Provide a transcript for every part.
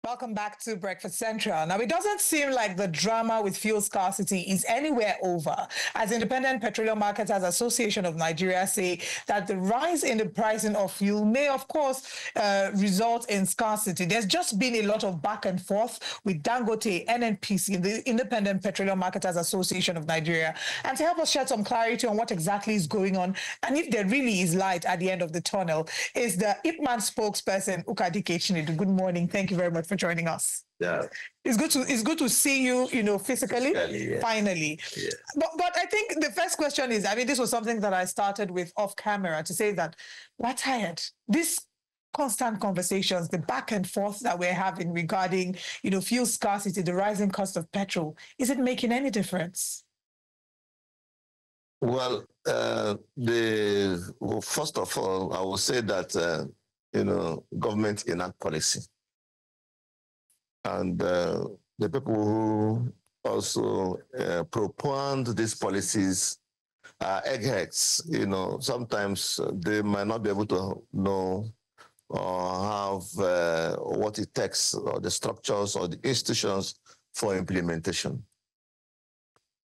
Welcome back to Breakfast Central. Now, it doesn't seem like the drama with fuel scarcity is anywhere over, as Independent Petroleum Marketers Association of Nigeria say that the rise in the pricing of fuel may, of course, result in scarcity. There's just been a lot of back and forth with Dangote, NNPC, the Independent Petroleum Marketers Association of Nigeria. And to help us shed some clarity on what exactly is going on, and if there really is light at the end of the tunnel, is the IPMAN spokesperson, Ukadike Chinedu. Good morning. Thank you very much for joining us. Yeah, it's good to see you, physically, yeah. Finally. Yeah. But I think the first question is, this was something that I started with off camera to say that we're tired. These constant conversations, the back and forth that we're having regarding, fuel scarcity, the rising cost of petrol, is it making any difference? Well, first of all, I will say that government enact policy. And the people who also propound these policies are eggheads. Sometimes they might not be able to know or have what it takes, or the structures or the institutions for implementation.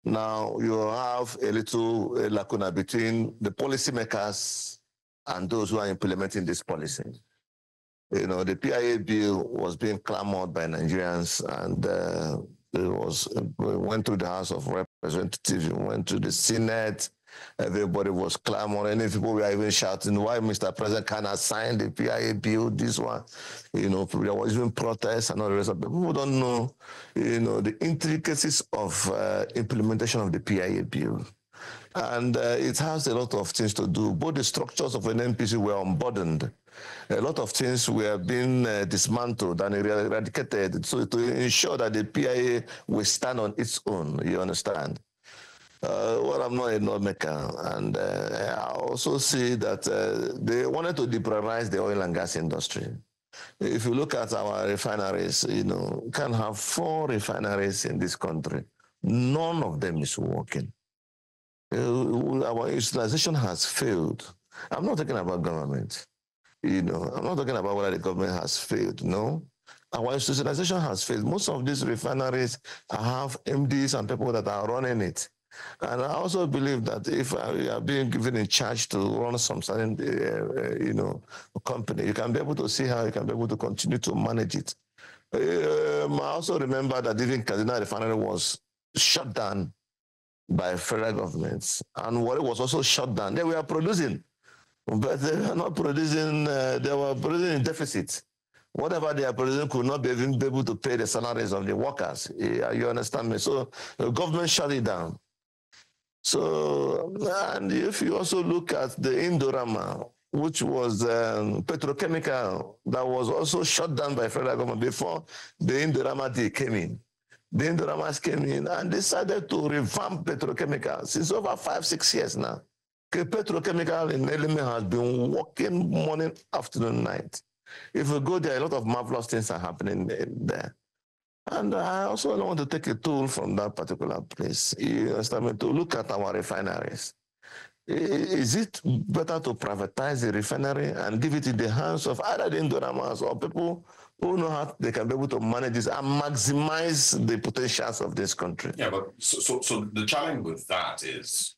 Now, you have a little lacuna between the policymakers and those who are implementing this policy. The PIA bill was being clamored by Nigerians, and it went through the House of Representatives, it went to the Senate. Everybody was clamoring. And people were even shouting, "Why Mr. President cannot sign the PIA bill? This one." There was even protests and all the rest of it. People don't know, the intricacies of implementation of the PIA bill. And it has a lot of things to do. Both the structures of an NNPC were unburdened. A lot of things were being dismantled and eradicated, so to ensure that the PIA will stand on its own, you understand? Well, I'm not a lawmaker, and I also see that they wanted to liberalize the oil and gas industry. If you look at our refineries, we can have 4 refineries in this country. None of them is working. Our utilization has failed. I'm not talking about government. I'm not talking about whether the government has failed. No. Our utilization has failed. Most of these refineries have MDs and people that are running it. And I also believe that if you are being given in charge to run some certain, company, you can be able to see how you can be able to continue to manage it. I also remember that even Kaduna Refinery was shut down by federal governments, and what was also shut down. They were producing, but they were not producing. They were producing in deficit. Whatever they are producing could not even be able to pay the salaries of the workers. You understand me? So the government shut it down. So, and if you also look at the Indorama, which was petrochemical, that was also shut down by federal government before the Indorama day came in. The Indoramas came in and decided to revamp petrochemical. Since over 5-6 years now, petrochemical in Eleme has been working morning, afternoon, night. If you go there, a lot of marvelous things are happening there. And I also want to take a tool from that particular place, you understand me, to look at our refineries. Is it better to privatize the refinery and give it in the hands of either the Indoramas or people who know how they can be able to manage this and maximize the potentials of this country? Yeah, but so the challenge with that is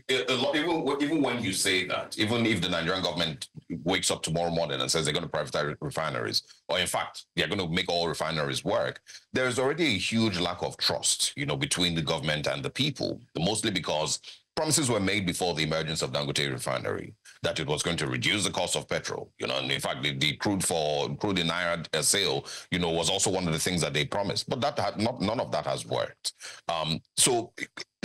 a lot, even when you say that, even if the Nigerian government wakes up tomorrow morning and says they're going to privatize refineries, or in fact, they're going to make all refineries work, there's already a huge lack of trust, between the government and the people, mostly because promises were made before the emergence of Dangote Refinery that it was going to reduce the cost of petrol. And in fact, the crude in Naira sale, was also one of the things that they promised. But none of that has worked. So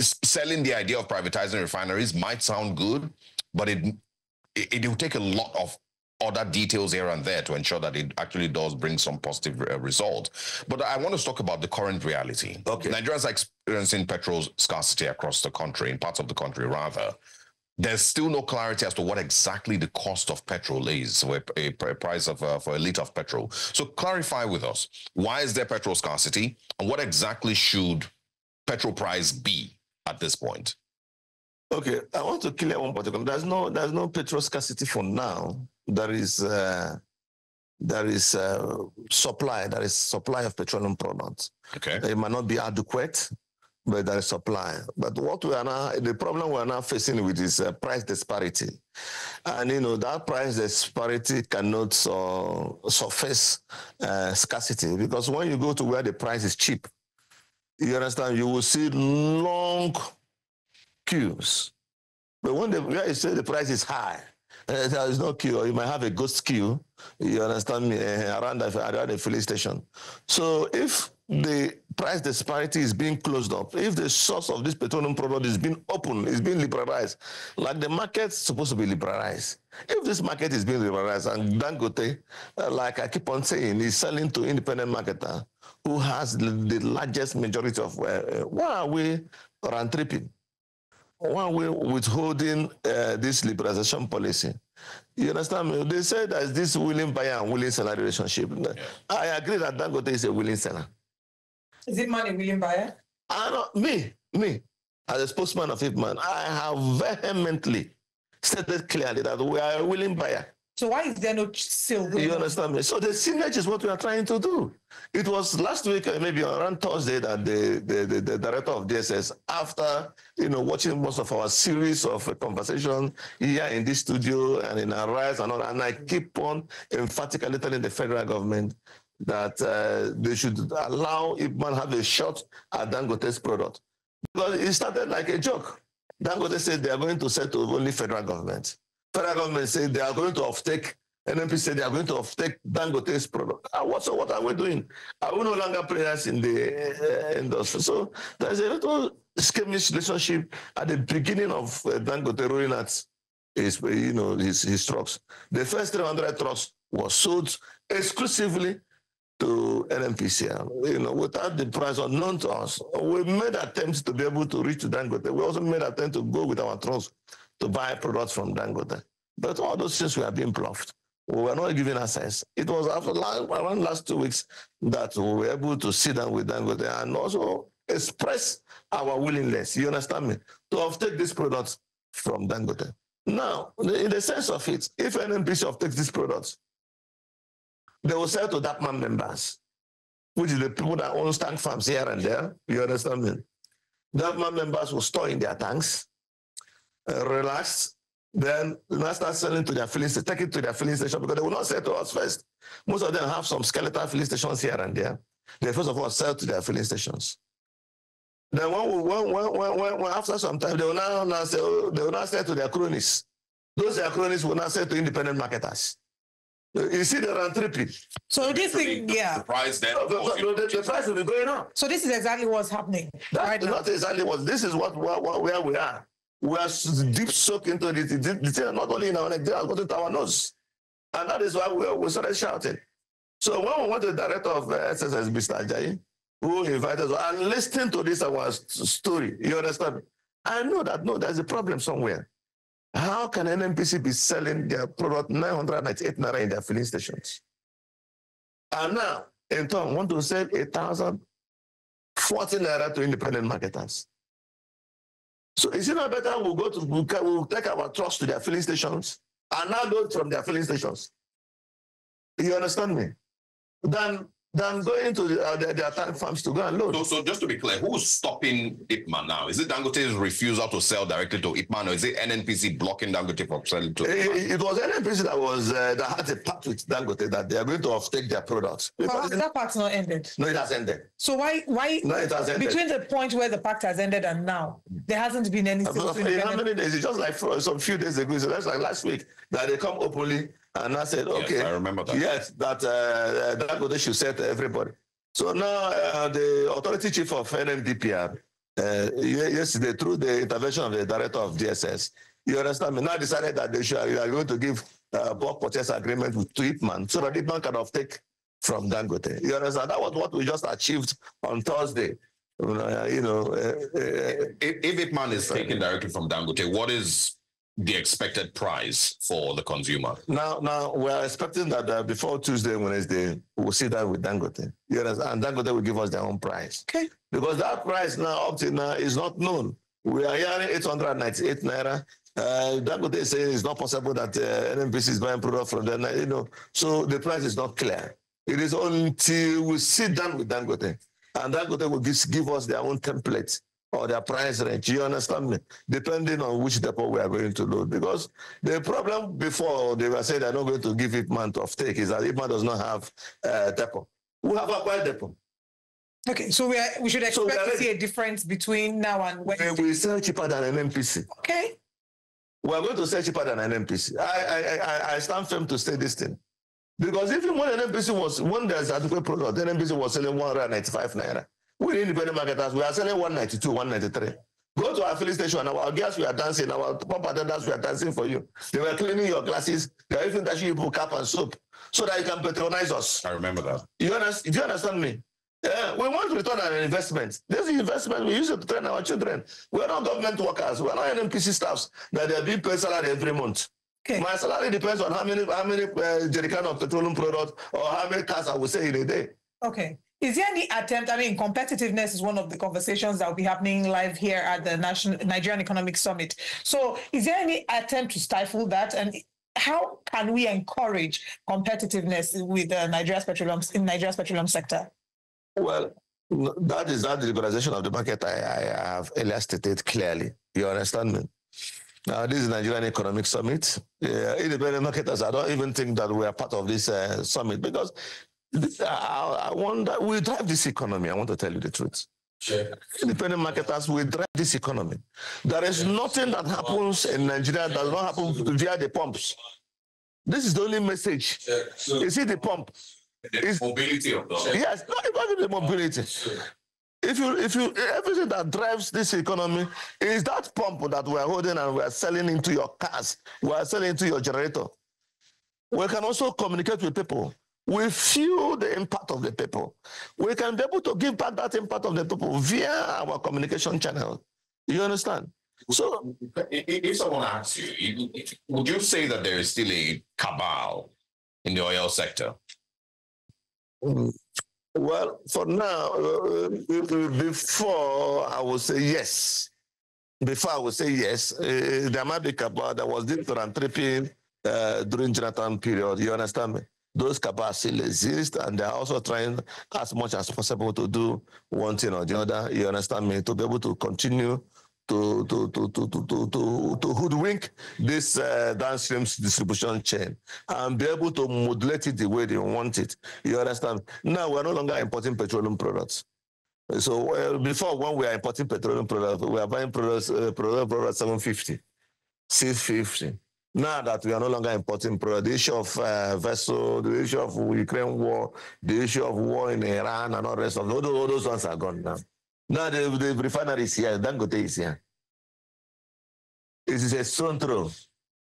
selling the idea of privatizing refineries might sound good, but it will take a lot of other details here and there to ensure that it actually does bring some positive result. But I want to talk about the current reality. Okay. Nigerians are experiencing petrol scarcity across the country, in parts of the country rather. There's still no clarity as to what exactly the cost of petrol is, a price of for a liter of petrol. So clarify with us, why is there petrol scarcity, and what exactly should petrol price be at this point? Okay, I want to clear one particular. There's no petrol scarcity for now. There is there is supply of petroleum products. Okay. It might not be adequate, but there is supply. But the problem we are now facing with is price disparity. And, that price disparity cannot surface scarcity, because when you go to where the price is cheap, you understand, you will see long queues. But where you say the price is high, there is no queue, or you might have a ghost queue, you understand me, around the filling station. So if the price disparity is being closed up, if the source of this petroleum product is being open, is being liberalized, like the market's supposed to be liberalized. If this market is being liberalized and Dangote, like I keep on saying, is selling to independent marketer who has the largest majority of, why are we round tripping? Why are we withholding this liberalization policy? You understand me? They say there's this willing buyer and willing seller relationship. Yeah. I agree that Dangote is a willing seller. Is IPMAN a willing buyer? Me, as a spokesman of IPMAN, I have vehemently stated clearly that we are a willing buyer. So why is there no sale going on? You understand me? So the synergy is what we are trying to do. It was last week, maybe around Thursday, that the director of DSS, after watching most of our series of conversations here in this studio and in our rise and all, and I keep on emphatically telling the federal government that they should allow IPMAN have a shot at Dangote's product. Because it started like a joke. Dangote said they are going to sell to only federal government. Federal government said they are going to offtake, NNPC said they are going to offtake Dangote's product. So what are we doing? Are we no longer players in the industry? So there's a little skirmish relationship at the beginning of Dangote rolling out his trucks. The first 300 trucks was sold exclusively to NNPC, without the price unknown to us. We made attempts to be able to reach to Dangote. We also made attempts to go with our trucks to buy products from Dangote. But all those things were being bluffed. We were not given access. It was around last 2 weeks that we were able to sit down with Dangote and also express our willingness, you understand me, to offtake these products from Dangote. Now, in the sense of it, if NNPC offtakes these products, they will sell to IPMAN members, which is the people that own tank farms here and there, you understand me? The IPMAN members will store in their tanks, relax, then they'll start selling to their filling station, take it to their filling station, because they will not sell to us first. Most of them have some skeletal filling stations here and there. They first of all sell to their filling stations. Then when after some time, they will now sell to their cronies. Those their cronies will now sell to independent marketers. You see the round tripping. So this thing, yeah. The price then. The price will be going up. So this is exactly what's happening. That's not exactly what. This is where we are. We are deep soaked into this. Not only in our neck, they are going to our nose. And that is why we started shouting. So when we went to the director of SSS, Mr. Ajayi, who invited us, and listening to this our story, you understand? I know that, there's a problem somewhere. How can NNPC be selling their product 998 naira in their filling stations? And now, in turn, want to sell 1,040 naira to independent marketers. So is it not better we'll take our trucks to their filling stations and now load from their filling stations? You understand me? Than going to their tank farms to go and load. So just to be clear, who's stopping IPMAN now? Is it Dangote's refusal to sell directly to IPMAN, or is it NNPC blocking Dangote from selling to IPMAN? It was NNPC that had a pact with Dangote that they are going to offtake their products. But that pact's not ended. No, it has ended. So why No, it has ended. Between the point where the pact has ended and now, there hasn't been any sales to how many days? It's just like some few days ago, so that's like last week, that they come openly. And I said, okay. Yes, I remember that. Yes, that Dangote should say to everybody. So now the authority chief of NMDPR, yesterday, through the intervention of the director of DSS, you understand me, now decided that they are going to give bulk purchase agreement to IPMAN so that IPMAN can offtake from Dangote. You understand? That was what we just achieved on Thursday. If IPMAN is taken directly from Dangote, what is the expected price for the consumer? Now we are expecting that before Tuesday, Wednesday, we'll sit down with Dangote. You understand? And Dangote will give us their own price. Okay. Because that price now, up to now, is not known. We are hearing 898 naira. Dangote is saying it's not possible that NNPC is buying product from them, you know, so the price is not clear. It is until we sit down with Dangote, and Dangote will give us their own template or their price range, you understand me? Depending on which depot we are going to load. Because the problem before, they were saying they're not going to give IPMAN to offtake, is that IPMAN does not have depot. We have acquired depot. Okay, so we should expect to see a difference between now and when? We sell cheaper than NNPC. Okay. We are going to sell cheaper than NNPC. I stand firm to say this thing. Because even when NNPC was, when there's adequate product, NNPC was selling 195 naira. We independent marketers, we are selling 192, 193. Go to our filling station, our gas we are dancing, our pump attendants we are dancing for you. They were cleaning your glasses, they are even touching you with cap and soap so that you can patronize us. I remember that. Do you understand me? Yeah, we want to return on investment. This is investment we use it to train our children. We are not government workers, we are not NNPC staffs that they are being paid salary every month. Okay. My salary depends on how many jerrycan of petroleum product or how many cars I will say in a day. Okay. Is there any attempt? I mean, competitiveness is one of the conversations that will be happening live here at the Nigerian Economic Summit. So is there any attempt to stifle that? And how can we encourage competitiveness with Nigeria's petroleum sector? Well, that is not the liberalization of the market I have earlier stated clearly. You understand me? Now, this is Nigerian Economic Summit. Independent marketers, I don't even think that we are part of this summit because I wonder, we drive this economy. I want to tell you the truth. Sure. Independent marketers will drive this economy. There is nothing that happens in Nigeria that does not happen via the pumps. This is the only message. So, you see the pump. It's mobility of the. Yes, not even the mobility. Sure. If you everything that drives this economy is that pump that we are holding and we are selling into your cars, we are selling into your generator. We can also communicate with people. We feel the impact of the people. We can be able to give back that impact of the people via our communication channel. You understand? So, if someone asks you, would you say that there is still a cabal in the oil sector? Well, for now, before I would say yes. Before I would say yes, there might be cabal. There was this philanthropy during Jonathan period. You understand me? Those cabals still exist, and they're also trying as much as possible to do one thing or the other. You understand me? To be able to continue to hoodwink this downstream distribution chain and be able to modulate it the way they want it. You understand? Now we're no longer importing petroleum products. So before, when we are importing petroleum products, we are buying products 750, 650. Now that we are no longer importing products, the issue of vessel, the issue of Ukraine war, the issue of war in Iran and all the rest of all those ones are gone now. Now the refineries here, Dangote is here. It is a stone throw.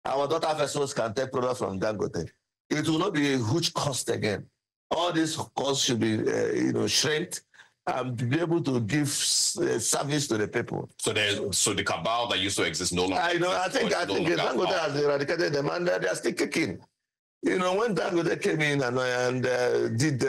Our daughter vessels can take products from Dangote. It will not be a huge cost again. All these costs should be, shrinked and be able to give service to the people. So the cabal that used to exist no longer. I think Dangote has eradicated them, and they are still kicking. You know, when Dangote came in and did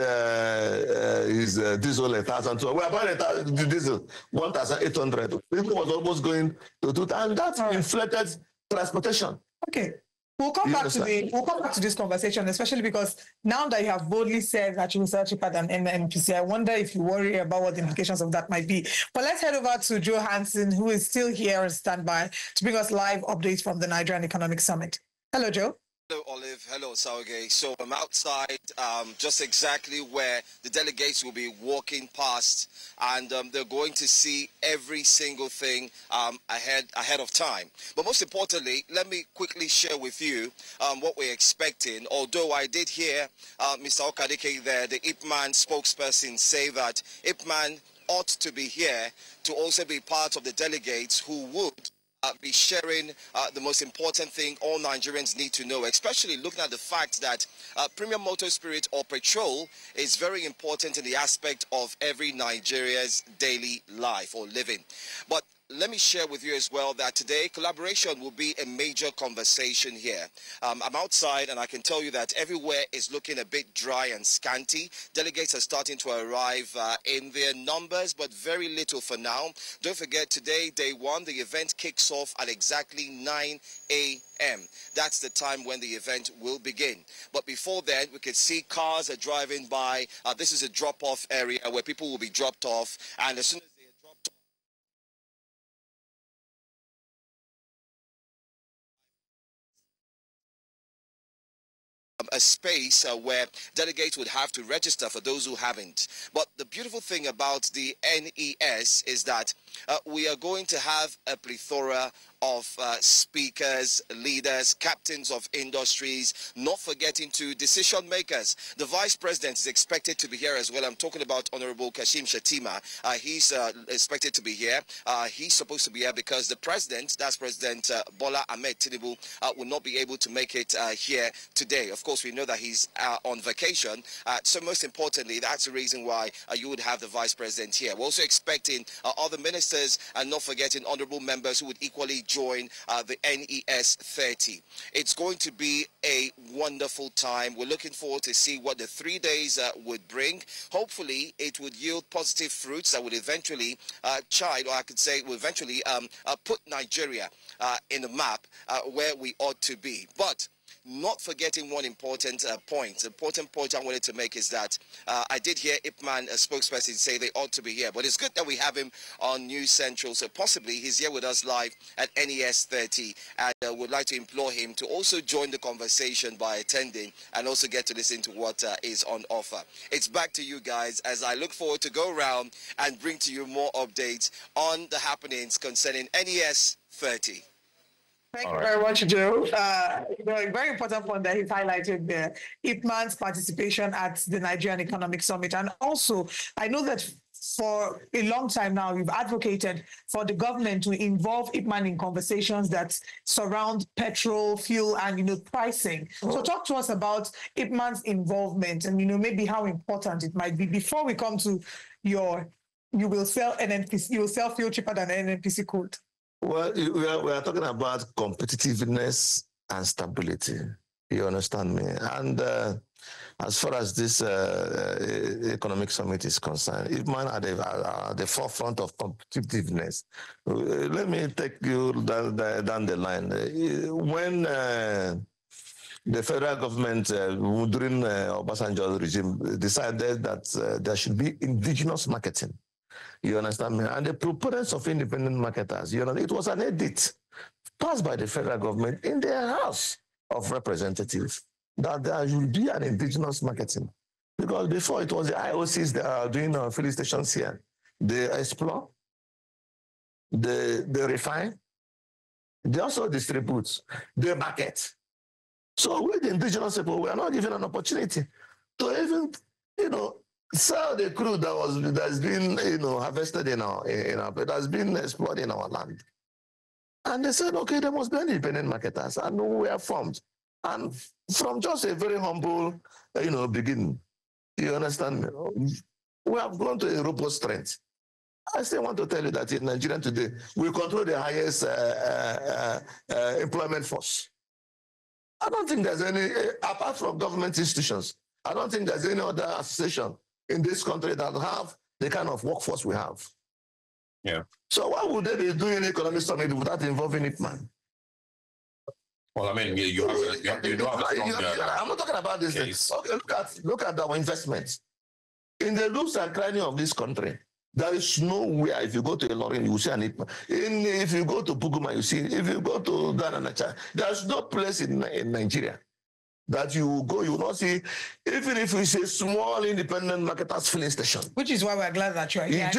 his diesel 1,000, we are buying diesel 1,800. People was almost going to do that, and that inflated transportation. Okay. We'll come back to this conversation, especially because now that you have boldly said that you will sell cheaper than NNPC, I wonder if you worry about what the implications of that might be. But let's head over to Joe Hansen, who is still here on standby to bring us live updates from the Nigerian Economic Summit. Hello, Joe. Hello, Olive. Hello, Sauge. So I'm outside, just exactly where the delegates will be walking past, and they're going to see every single thing ahead of time. But most importantly, let me quickly share with you what we're expecting. Although I did hear Mr. Ukadike there, the IPMAN spokesperson, say that IPMAN ought to be here to also be part of the delegates who would be sharing the most important thing all Nigerians need to know, especially looking at the fact that premium motor spirit or petrol is very important in the aspect of every Nigerian's daily life or living. But let me share with you as well that today collaboration will be a major conversation here. I'm outside and I can tell you that everywhere is looking a bit dry and scanty. Delegates are starting to arrive in their numbers, but very little for now. Don't forget, today, day one, the event kicks off at exactly 9 a.m. That's the time when the event will begin. But before then, we can see cars are driving by. This is a drop-off area where people will be dropped off, and as soon as they are dropped off, a space where delegates would have to register for those who haven't. But the beautiful thing about the NES is that we are going to have a plethora of speakers, leaders, captains of industries, not forgetting to decision makers. The vice president is expected to be here as well. I'm talking about Honorable Kashim Shettima. He's expected to be here. He's supposed to be here because the president, that's President Bola Ahmed Tinubu, will not be able to make it here today. Of course, we know that he's on vacation. So most importantly, that's the reason why you would have the vice president here. We're also expecting other ministers and not forgetting honorable members who would equally join the NES 30. It's going to be a wonderful time. We're looking forward to see what the 3 days would bring. Hopefully, it would yield positive fruits that would eventually chide, or I could say will eventually put Nigeria in the map where we ought to be. But not forgetting one important point. The important point I wanted to make is that I did hear IPMAN, a spokesperson, say they ought to be here. But it's good that we have him on News Central. So possibly he's here with us live at NES 30. And would like to implore him to also join the conversation by attending and also get to listen to what is on offer. It's back to you guys as I look forward to go around and bring to you more updates on the happenings concerning NES 30. Thank you very much, Joe. A very important point that he's highlighted there, IPMAN's participation at the Nigerian Economic Summit. And also, I know that for a long time now, we've advocated for the government to involve IPMAN in conversations that surround petrol, fuel, and, pricing. So talk to us about IPMAN's involvement and, maybe how important it might be before we come to you will sell NNPC, you will sell fuel cheaper than NNPC could. Well, we are talking about competitiveness and stability. You understand me? And as far as this economic summit is concerned, IPMAN at the forefront of competitiveness. Let me take you down the line. When the federal government, during Obasanjo's regime, decided that there should be indigenous marketing. You understand me? And the proponents of independent marketers, it was an edict passed by the federal government in their House of Representatives that there should be an indigenous marketing. Because before it was the IOCs that are doing filling stations here. They explore, they refine, they also distribute, they market. So with the indigenous people, we are not given an opportunity to even, sell the crude that's been harvested that has been explored in our land. And they said, okay, there must be independent marketers, and we are formed. And from just a very humble beginning, you understand me? We have grown to a robust strength. I still want to tell you that in Nigeria today, we control the highest employment force. I don't think there's any, apart from government institutions, I don't think there's any other association in this country that have the kind of workforce we have. Yeah. So why would they be doing an economic summit without involving IPMAN? Well, I mean, you don't have a strong I'm not talking about this. Case. Okay, look at our investments. In the nooks and crannies of this country, there is nowhere. If you go to Ilorin, you see an IPMAN. If you go to Puguma, you see. If you go to Ghana, there's no place in Nigeria that you go, you will not see, even if it's a small independent marketers filling station. Which is why we're glad that you are here.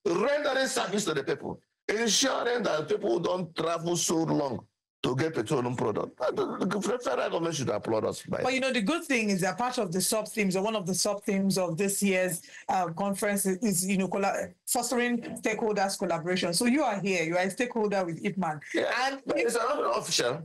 Rendering service to the people, ensuring that people don't travel so long to get petroleum product. The federal government should applaud us. But the good thing is that part of the sub-themes, or one of the sub-themes of this year's conference is fostering stakeholders collaboration. So you are here, you are a stakeholder with IPMAN. Yeah, and it's not official.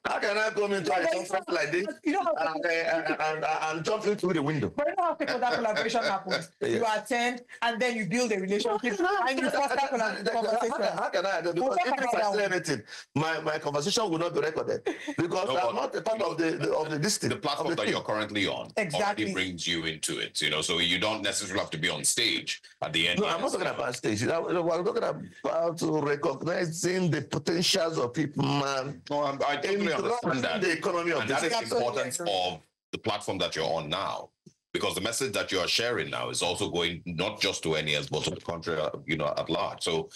How can I come into a conference like this and jump into the window? But you know how stakeholder collaboration happens. Yes. You attend and then you build a relationship and you foster conversation. How can I? Because if I say anything, my conversation will not be recorded because I'm not a part of the district. The platform that you're currently on exactly brings you into it, so you don't necessarily have to be on stage at the end. No, I'm not talking about stage. We're talking about recognizing the potentials of people, man. No, I totally understand that. The economy of that is the importance of the platform that you're on now. Because the message that you are sharing now is also going not just to NES, but to the country, at large. So,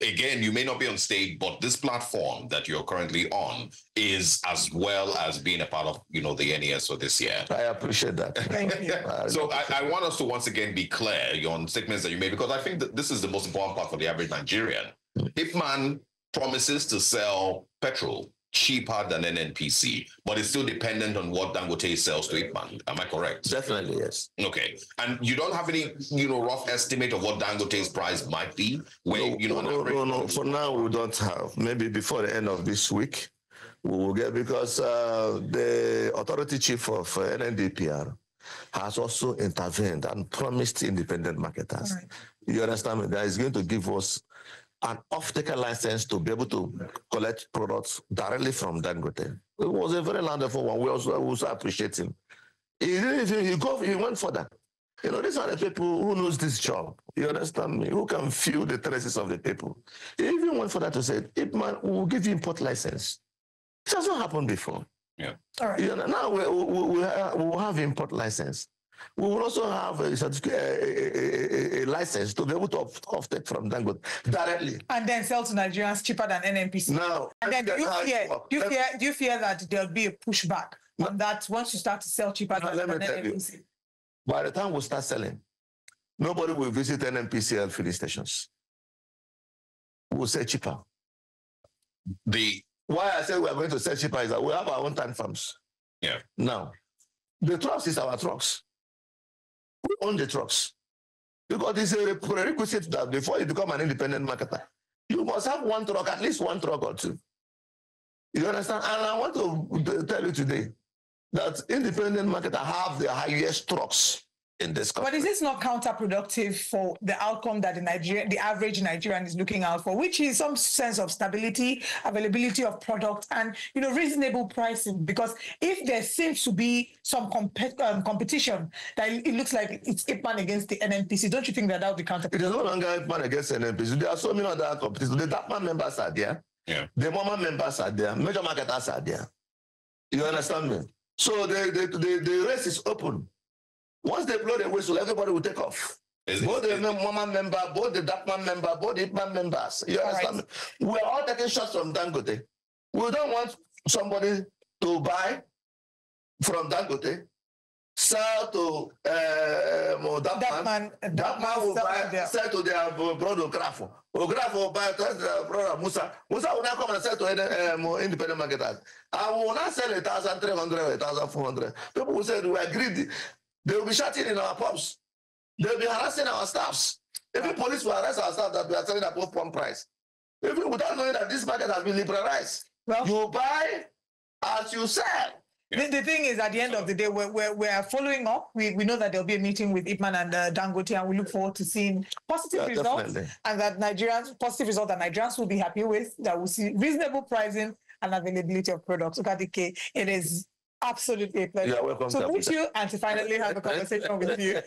again, you may not be on stage, but this platform that you're currently on is as well as being a part of, the NES for this year. I appreciate that. Thank you. So I want us to once again be clear on statements that you made, because I think that this is the most important part for the average Nigerian. IPMAN promises to sell petrol cheaper than NNPC, but it's still dependent on what Dangote sells to IPMAN. Am I correct? Definitely, yes. Okay. And you don't have any, rough estimate of what Dangote's price might be? No. For now, we don't have. Maybe before the end of this week, we will get, because the authority chief of NNDPR has also intervened and promised independent marketers. Right. You understand me? That is going to give us an off-taker license to be able to collect products directly from Dangote. It was a very wonderful one. We also appreciate him. He went for that. These are the people who knows this job. You understand me? Who can feel the traces of the people. He even went for that to say, IPMAN will give you import license. It hasn't happened before. Yeah. All right. Now we will have import license. We will also have a license to be able to off-take from Dangote directly. And then sell to Nigerians cheaper than NNPC. Now, and then do you fear that there'll be a pushback on that once you start to sell cheaper than NNPC? By the time we start selling, nobody will visit NNPC filling stations. We'll sell cheaper. Why I say we are going to sell cheaper is that we have our own tank farms. Yeah. Now, the trucks is our trucks. We own the trucks. Because it's a prerequisite that before you become an independent marketer, you must have one truck, at least one truck or two. You understand? And I want to tell you today that independent marketers have the highest trucks in this country. But is this not counterproductive for the outcome that the average Nigerian is looking out for, which is some sense of stability, availability of product, and reasonable pricing? Because if there seems to be some competition, that it looks like it's IPMAN against the NNPC, don't you think that would be counterproductive? It is no longer IPMAN against NNPC. There are so many other competitions. The DAPMAN members are there. Yeah. The MOMA members are there. Major marketers are there. You understand me? So the race is open. Once they blow the whistle, everybody will take off. Both the MOMA member, both the DAPMAN member, both the IPMAN members. You understand me? We're all taking shots from Dangote. We don't want somebody to buy from Dangote, sell to DAPMAN. DAPMAN will sell to their brother Ografo. Ografo will buy to their brother Musa. Musa will now come and sell to independent marketers. I will not sell 1,300 or 1,400. People will say we are greedy. They will be shouting in our pubs. They will be harassing our staffs. Even police will harass our staff that we are selling above pump price. Even without knowing that this market has been liberalized. Well, you buy as you sell. The thing is, at the end of the day, we're following up. We know that there'll be a meeting with IPMAN and Dangote, and we look forward to seeing positive results. Definitely. And that Nigerians will be happy with, that we'll see reasonable pricing and availability of products. Ukadike, it is absolutely a pleasure. Welcome to meet you and to finally have a conversation with you.